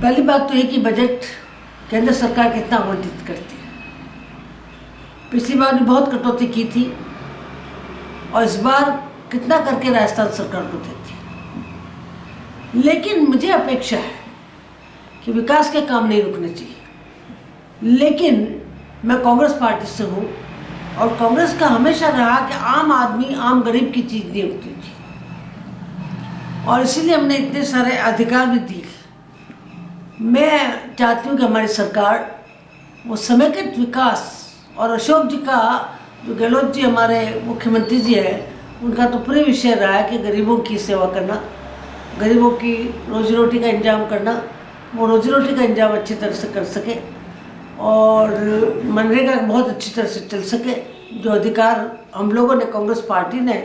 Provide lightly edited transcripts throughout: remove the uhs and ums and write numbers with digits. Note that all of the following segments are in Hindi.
पहली बात तो ये कि बजट केंद्र सरकार कितना आवंटित करती है। पिछली बार भी बहुत कटौती की थी और इस बार कितना करके राजस्थान सरकार को देती है। लेकिन मुझे अपेक्षा है कि विकास के काम नहीं रुकने चाहिए। लेकिन मैं कांग्रेस पार्टी से हूँ और कांग्रेस का हमेशा रहा कि आम आदमी आम गरीब की चीज़ नहीं होती थी और इसीलिए हमने इतने सारे अधिकार भी दिए। मैं चाहती हूँ कि हमारी सरकार वो समेकित विकास और अशोक जी का जो गहलोत जी हमारे मुख्यमंत्री जी हैं उनका तो पूरे विषय रहा है कि गरीबों की सेवा करना, गरीबों की रोजी रोटी का इंतजाम करना, वो रोजी रोटी का इंतजाम अच्छी तरह से कर सके और मनरेगा बहुत अच्छी तरह से चल सके। जो अधिकार हम लोगों ने, कांग्रेस पार्टी ने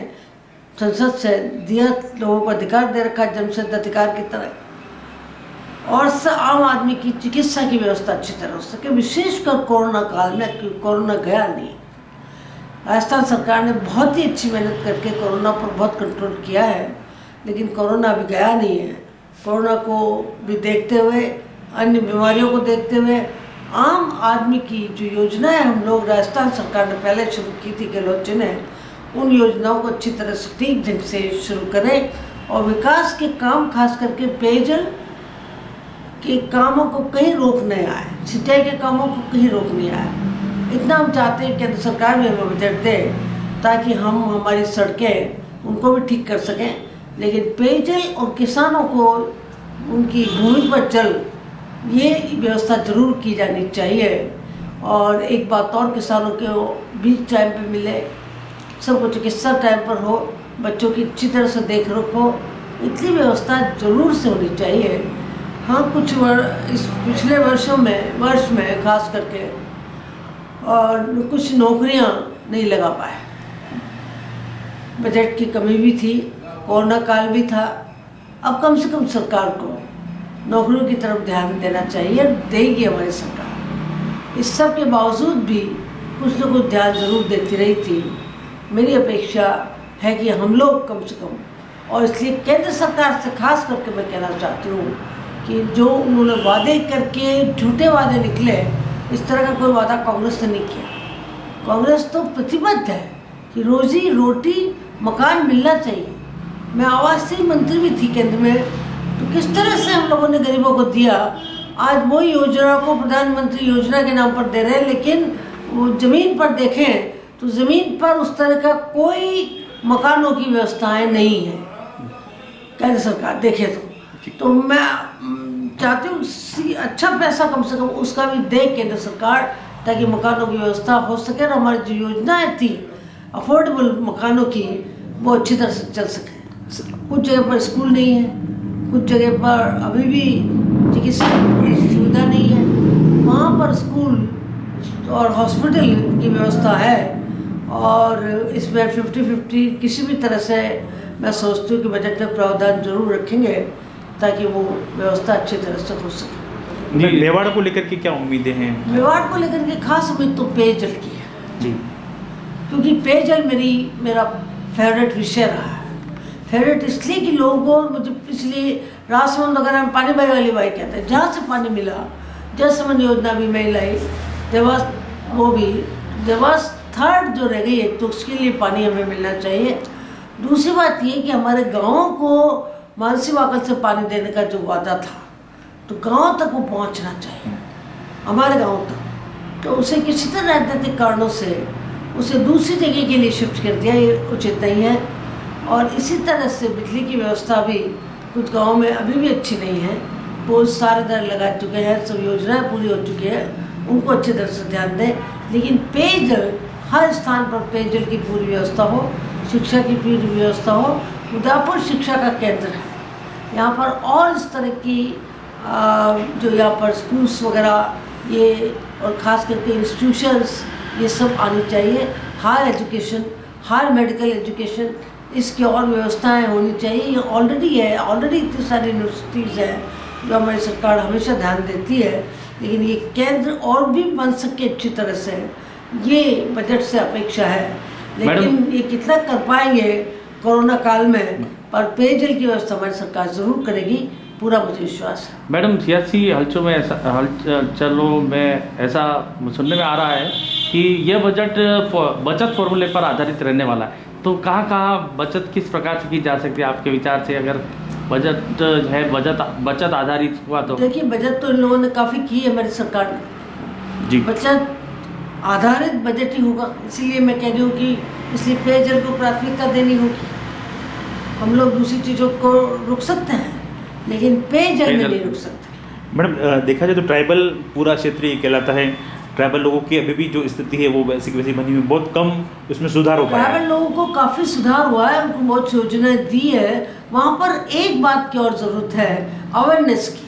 संसद से दिया, लोगों को अधिकार दे रखा जन्मसिद्ध अधिकार की तरह, और आम आदमी की चिकित्सा की व्यवस्था अच्छी तरह हो सके, विशेषकर कोरोना काल में, क्योंकि कोरोना गया नहीं। राजस्थान सरकार ने बहुत ही अच्छी मेहनत करके कोरोना पर बहुत कंट्रोल किया है, लेकिन कोरोना अभी गया नहीं है। कोरोना को भी देखते हुए, अन्य बीमारियों को देखते हुए, आम आदमी की जो योजनाएं हम लोग राजस्थान सरकार ने पहले शुरू की थी गहलोत जी ने, उन योजनाओं को अच्छी तरह से ठीक ढंग से शुरू करें और विकास के काम, खास करके पेयजल के कामों को कहीं रोक नहीं आए, सिंचाई के कामों को कहीं रोक नहीं आए। इतना हम चाहते हैं केंद्र सरकार भी हमें बजट दे ताकि हम हमारी सड़कें उनको भी ठीक कर सकें। लेकिन पेयजल और किसानों को उनकी भूमि पर जल, ये व्यवस्था जरूर की जानी चाहिए। और एक बात और, किसानों को बीज टाइम पे मिले, सबको चिकित्सा टाइम पर हो, बच्चों की अच्छी तरह से देख रेख हो, इतनी व्यवस्था जरूर से होनी चाहिए। हाँ, कुछ इस पिछले वर्ष में खास करके और कुछ नौकरियां नहीं लगा पाए, बजट की कमी भी थी, कोरोना काल भी था। अब कम से कम सरकार को नौकरियों की तरफ ध्यान देना चाहिए, देगी हमारी सरकार। इस सब के बावजूद भी कुछ न कुछ ध्यान ज़रूर देती रही थी। मेरी अपेक्षा है कि हम लोग कम से कम, और इसलिए केंद्र सरकार से खास करके मैं कहना चाहती हूँ कि जो उन्होंने वादे करके झूठे वादे निकले, इस तरह का कोई वादा कांग्रेस ने नहीं किया। कांग्रेस तो प्रतिबद्ध है कि रोजी रोटी, मकान मिलना चाहिए। मैं आवासीय मंत्री भी थी केंद्र में, तो किस तरह से हम लोगों ने गरीबों को दिया। आज वो योजना को प्रधानमंत्री योजना के नाम पर दे रहे हैं, लेकिन वो ज़मीन पर देखें तो ज़मीन पर उस तरह का कोई मकानों की व्यवस्थाएं नहीं है केंद्र सरकार देखे तो मैं चाहती हूँ अच्छा पैसा कम से कम उसका भी दे केंद्र सरकार, ताकि मकानों की व्यवस्था हो सके और हमारी जो योजनाएं थी अफोर्डेबल मकानों की, वो अच्छी तरह से चल सके। कुछ जगह पर स्कूल नहीं है, कुछ जगह पर अभी भी चिकित्सा की सुविधा नहीं है, वहाँ पर स्कूल और हॉस्पिटल की व्यवस्था है। और इसमें 50-50 किसी भी तरह से मैं सोचती हूँ कि बजट में प्रावधान जरूर रखेंगे ताकि वो व्यवस्था अच्छी तरह से हो सके। मेवाड़ को लेकर के क्या उम्मीदें हैं? मेवाड़ को लेकर के खास उम्मीद तो पेयजल की है जी, क्योंकि पेयजल मेरा फेवरेट विषय रहा है। फेवरेट इसलिए कि लोगों को, मुझे इसलिए राजसमंद वगैरह में पानी बाई वाली बाई कहते हैं, जहाँ से पानी मिला, जल समन योजना भी मैं लाई, देवास वो भी, देवास थर्ड जो रह गई है, तो उसके लिए पानी हमें मिलना चाहिए। दूसरी बात ये कि हमारे गाँव को मानसी वाकल से पानी देने का जो वादा था, तो गांव तक वो पहुंचना चाहिए, हमारे गांव तक। तो उसे किसी तरह राजनीतिक कारणों से उसे दूसरी जगह के लिए शिफ्ट कर दिया, ये उचित नहीं है। और इसी तरह से बिजली की व्यवस्था भी कुछ गाँव में अभी भी अच्छी नहीं है। पोल सारे दर लगा चुके हैं, सब योजनाएँ पूरी हो चुकी है, उनको अच्छी तरह से ध्यान दें। लेकिन पेयजल, हर स्थान पर पेयजल की पूरी व्यवस्था हो, शिक्षा की पूरी व्यवस्था हो। उदयपुर शिक्षा का केंद्र है, यहाँ पर और इस तरह की जो यहाँ पर स्कूल्स वगैरह ये, और ख़ास करके इंस्टीट्यूशंस, ये सब आनी चाहिए। Higher education, higher medical education, इसकी और व्यवस्थाएं होनी चाहिए। ये ऑलरेडी है, ऑलरेडी इतनी सारी यूनिवर्सिटीज़ हैं जो हमारी सरकार हमेशा ध्यान देती है, लेकिन ये केंद्र और भी बन सके अच्छी तरह से, ये बजट से अपेक्षा है। लेकिन ये कितना कर पाएंगे कोरोना काल में, पर पेयजल की व्यवस्था हमारी सरकार ज़रूर करेगी। पूरा मुझे विश्वास है। मैडम, सियासी हलचलों में ऐसा सुनने में आ रहा है कि यह बजट बचत फॉर्मूले पर आधारित रहने वाला है, तो कहाँ कहाँ बचत किस प्रकार से की जा सकती है आपके विचार से? अगर बजट है बचत आधारित हुआ तो देखिए, बजट तो इन लोगों ने काफ़ी की है, हमारी सरकार ने। जी, बचत आधारित बजट ही होगा, इसीलिए मैं कह रही हूँ कि इसलिए पेयजल को प्राथमिकता देनी होगी। हम लोग दूसरी चीज़ों को रुक सकते हैं, लेकिन पेयजल में नहीं रुक सकते। मैडम, देखा जाए तो ट्राइबल पूरा क्षेत्र ही कहलाता है। ट्राइबल लोगों की अभी भी जो स्थिति है वो वैसी की वैसी बनी हुई, बहुत कम उसमें सुधार हो पाया है। ट्राइबल लोगों को काफ़ी सुधार हुआ है, उनको बहुत योजनाएं दी है। वहाँ पर एक बात की और ज़रूरत है, अवेयरनेस की,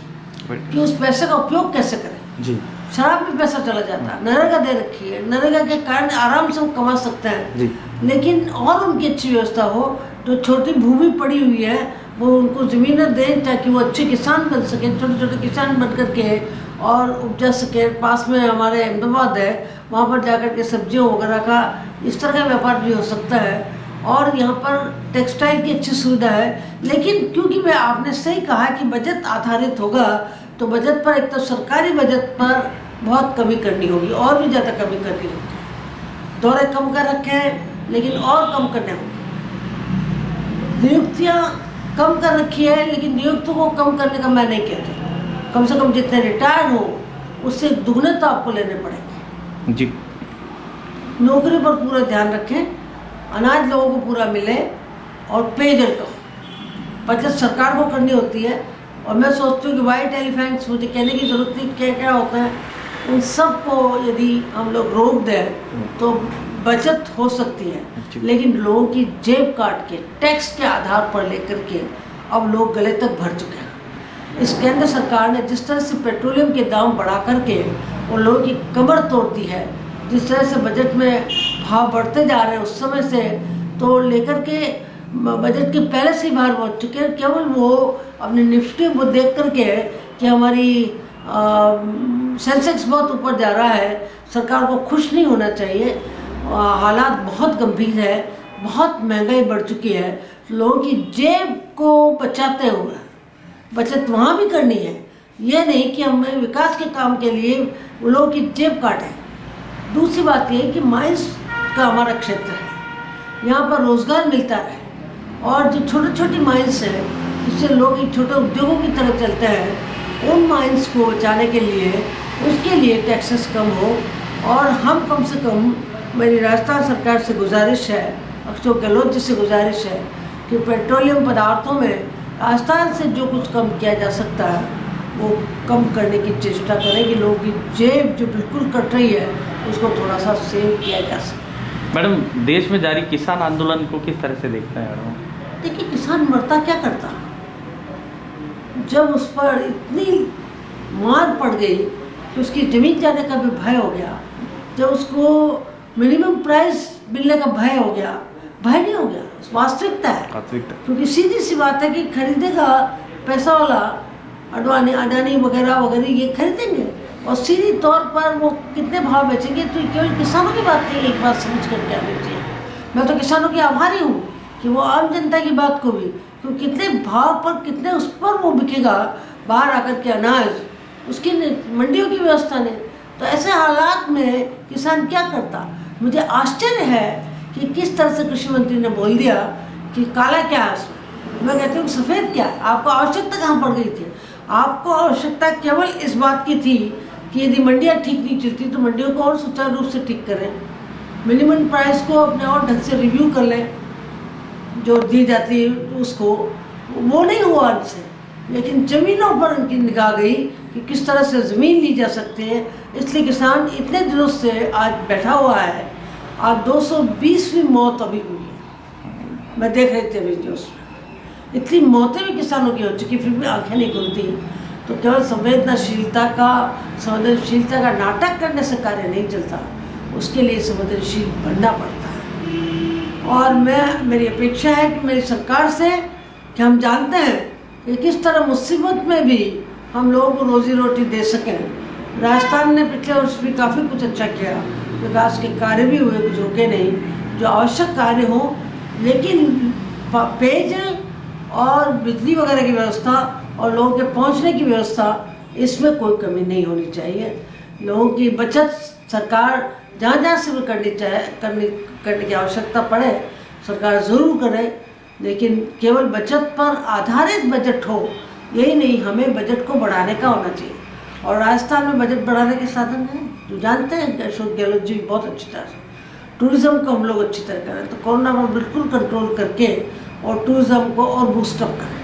कि उस पैसे का उपयोग कैसे करें। जी शराब में पैसा चला जाता है, नरेगा दे रखी है, नरेगा के कारण आराम से हम कमा सकते हैं जी। लेकिन और उनकी अच्छी व्यवस्था हो, जो छोटी भूमि पड़ी हुई है वो उनको ज़मीनें दें ताकि वो अच्छे किसान बन सके, छोटे छोटे किसान बन करके और उपजा सके। पास में हमारे अहमदाबाद है, वहाँ पर जाकर के सब्जियों वगैरह का इस तरह का व्यापार भी हो सकता है। और यहाँ पर टेक्सटाइल की अच्छी सुविधा है। लेकिन क्योंकि मैं आपने सही कहा कि बजट आधारित होगा, तो बजट पर एक तो सरकारी बजट पर बहुत कमी करनी होगी, और भी ज़्यादा कमी करनी होगी। दौरे कम कर रखे हैं लेकिन और कम करने होंगे। नियुक्तियाँ कम कर रखी है, लेकिन नियुक्तों को कम करने का मैं नहीं कहती। कम से कम जितने रिटायर हो उससे दुगने तो आपको लेने पड़ेंगे। जी। नौकरी पर पूरा ध्यान रखें, अनाज लोगों को पूरा मिले, और पेयजल का बचत सरकार को करनी होती है। और मैं सोचती हूँ कि वाइट एलिफेंट्स, मुझे कहने की ज़रूरत नहीं क्या क्या होता है, उन सब को यदि हम लोग रोक दें तो बचत हो सकती है। लेकिन लोगों की जेब काट के टैक्स के आधार पर लेकर के अब लोग गले तक भर चुके हैं। इस केंद्र सरकार ने जिस तरह से पेट्रोलियम के दाम बढ़ा करके उन लोगों की कमर तोड़ दी है, जिस तरह से बजट में भाव बढ़ते जा रहे हैं उस समय से तो लेकर के बजट के पहले से ही बाहर पहुँच चुके हैं। केवल वो अपने निफ्टी वो देख करके कि हमारी सेंसेक्स बहुत ऊपर जा रहा है, सरकार को खुश नहीं होना चाहिए। हालात बहुत गंभीर है, बहुत महंगाई बढ़ चुकी है। लोगों की जेब को बचाते हुए बचत वहाँ भी करनी है, ये नहीं कि हमें विकास के काम के लिए लोगों की जेब काटें। दूसरी बात ये है कि माइंस का हमारा क्षेत्र है, यहाँ पर रोज़गार मिलता रहे, और जो छोटे छोटी माइंस हैं जिससे लोग छोटे उद्योगों की तरफ चलते हैं, उन माइंस को बचाने के लिए उसके लिए टैक्सेस कम हो। और हम कम से कम, मेरी राजस्थान सरकार से गुजारिश है, अशोक गहलोत जी से गुजारिश है कि पेट्रोलियम पदार्थों में राजस्थान से जो कुछ कम किया जा सकता है वो कम करने की चेष्टा करें कि लोगों की जेब जो बिल्कुल कट रही है उसको थोड़ा सा सेव किया जा सके। मैडम, देश में जारी किसान आंदोलन को किस तरह से देखते हैं मैडम? देखिए, किसान मरता क्या करता, जब उस पर इतनी मार पड़ गई कि उसकी ज़मीन जाने का भी भय हो गया, जब उसको मिनिमम प्राइस मिलने का भय हो गया, भय नहीं हो गया, वास्तविकता है। क्योंकि सीधी सी बात है कि खरीदेगा पैसा वाला, अडानी वगैरह वगैरह ये खरीदेंगे, और सीधी तौर पर वो कितने भाव बेचेंगे। तो केवल किसानों की बात नहीं, एक बात समझ करके आनी चाहिए। मैं तो किसानों की आभारी हूँ कि वो आम जनता की बात को भी, क्योंकि कितने भाव पर, कितने उस पर वो बिकेगा बाहर आकर के अनाज, उसकी मंडियों की व्यवस्था ने। तो ऐसे हालात में किसान क्या करता। मुझे आश्चर्य है कि किस तरह से कृषि मंत्री ने बोल दिया कि काला क्या है उसमें। मैं कहती हूँ सफ़ेद क्या है। आपको आवश्यकता कहाँ पड़ गई थी? आपको आवश्यकता केवल इस बात की थी कि यदि मंडियाँ ठीक नहीं चलती तो मंडियों को और सुचारू रूप से ठीक करें, मिनिमम प्राइस को अपने और ढंग से रिव्यू कर लें, जो दी जाती है उसको। वो नहीं हुआ उनसे, लेकिन ज़मीनों पर उनकी निगाह गई कि किस तरह से ज़मीन ली जा सकती है। इसलिए किसान इतने दिनों से आज बैठा हुआ है। आज 220वीं मौत अभी हुई है, मैं देख रही थी अभी न्यूज़ में। इतनी मौतें भी किसानों की हो चुकी, फिर भी आंखें नहीं खुलती। तो केवल संवेदनशीलता का नाटक करने से कार्य नहीं चलता, उसके लिए संवेदनशील बनना पड़ता है। और मेरी अपेक्षा है कि मेरी सरकार से कि हम जानते हैं कि किस तरह मुसीबत में भी हम लोगों को रोजी रोटी दे सकें। राजस्थान ने पिछले वर्ष भी काफ़ी कुछ अच्छा किया, विकास के कार्य भी हुए, कुछ रुके नहीं, जो आवश्यक कार्य हो। लेकिन पेयजल और बिजली वगैरह की व्यवस्था और लोगों के पहुंचने की व्यवस्था, इसमें कोई कमी नहीं होनी चाहिए। लोगों की बचत सरकार जहाँ जहाँ से भी करने की आवश्यकता पड़े सरकार ज़रूर करे, लेकिन केवल बचत पर आधारित बजट हो यही नहीं, हमें बजट को बढ़ाने का होना चाहिए। और राजस्थान में बजट बढ़ाने के साधन हैं, जो जानते हैं कि अशोक गहलोत जी बहुत अच्छी तरह से टूरिज़्म को हम लोग अच्छी तरह करें, तो कोरोना पर बिल्कुल कंट्रोल करके और टूरिज़्म को और बूस्टअप करें।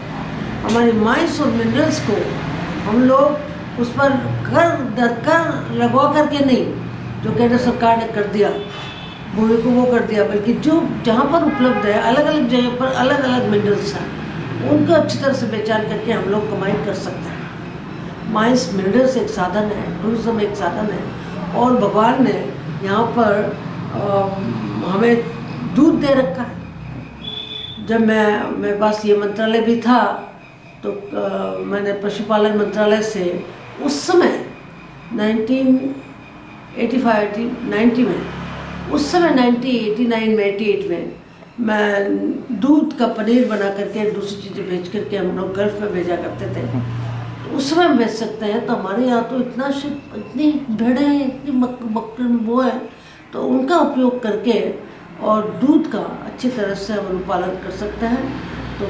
हमारी माइंस और मिनरल्स को हम लोग उस पर कर लगवा करके नहीं, जो केंद्र सरकार ने कर दिया भूमि को वो कर दिया, बल्कि जो जहाँ पर उपलब्ध है अलग अलग जगह पर अलग अलग मिनरल्स हैं, उनको अच्छी तरह से पहचान करके हम लोग कमाई कर सकते हैं। माइंस मिनरल्स एक साधन है, टूरिज़्म एक साधन है, और भगवान ने यहाँ पर हमें दूध दे रखा है। जब मेरे पास ये मंत्रालय भी था तो मैंने पशुपालन मंत्रालय से उस समय 1990 में, उस समय 1989 में 88 में मैं दूध का पनीर बना करके दूसरी चीज़ें भेज करके हम लोग गल्फ में भेजा करते थे। तो उस समय भेज सकते हैं, तो हमारे यहाँ तो इतनी भेड़ें हैं, इतनी बकरी वो है, तो उनका उपयोग करके और दूध का अच्छी तरह से हम अनुपालन कर सकते हैं। तो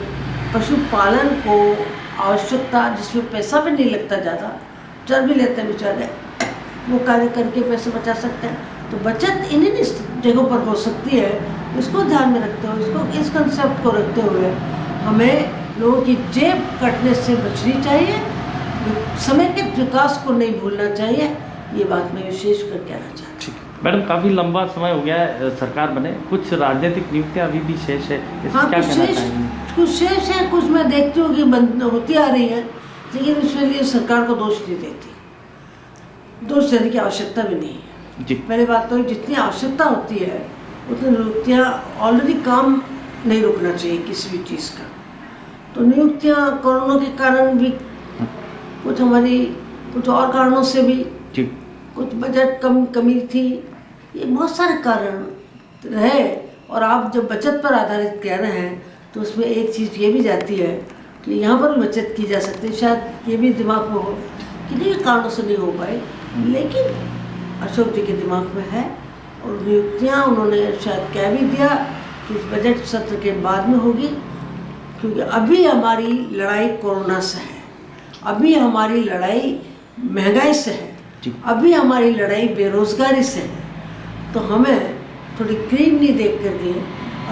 पशुपालन को आवश्यकता, जिसमें पैसा भी नहीं लगता ज़्यादा, चर भी लेते हैं बेचारे, वो कार्य करके पैसे बचा सकते हैं। तो बचत इन्हीं जगहों पर हो सकती है। इसको ध्यान में रखते हुए, इस कंसेप्ट को रखते हुए हमें लोगों की जेब कटने से बचनी चाहिए, समेकित विकास को नहीं भूलना चाहिए। ये बात मैं विशेष कर कहना चाहती हूँ। मैडम, काफ़ी लंबा समय हो गया है सरकार बने, कुछ राजनीतिक नियुक्तियाँ अभी भी शेष है, हाँ, क्या कहना चाहेंगे? कुछ शेष है, कुछ मैं देखती हूँ कि बंद होती आ रही है, लेकिन इसके लिए सरकार को दोष नहीं देती, दोष देने की आवश्यकता भी नहीं है जी। पहले बात तो जितनी आवश्यकता होती है उतनी नियुक्तियाँ, ऑलरेडी काम नहीं रुकना चाहिए किसी भी चीज़ का। तो नियुक्तियाँ कोरोना के कारण भी, कुछ हमारी कुछ और कारणों से भी जी, कुछ बजट कमी थी, ये बहुत सारे कारण रहे। और आप जब बचत पर आधारित कह रहे हैं तो उसमें एक चीज़ ये भी जाती है कि यहाँ पर भी बचत की जा सकती है। शायद ये भी दिमाग में हो कि नहीं, कारणों से नहीं हो पाए, लेकिन अशोक जी के दिमाग में है। और नियुक्तियाँ उन्होंने शायद कह भी दिया कि इस बजट सत्र के बाद में होगी, क्योंकि अभी हमारी लड़ाई कोरोना से है, अभी हमारी लड़ाई महंगाई से है, अभी हमारी लड़ाई बेरोजगारी से है। तो हमें थोड़ी क्रीम नहीं देख करके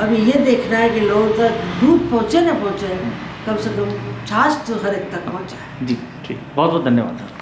अभी ये देखना है कि लोगों तक दूध पहुँचे ना पहुँचे, कम से कम छाछ तो हर एक तक पहुँचाए। जी ठीक, बहुत बहुत धन्यवाद।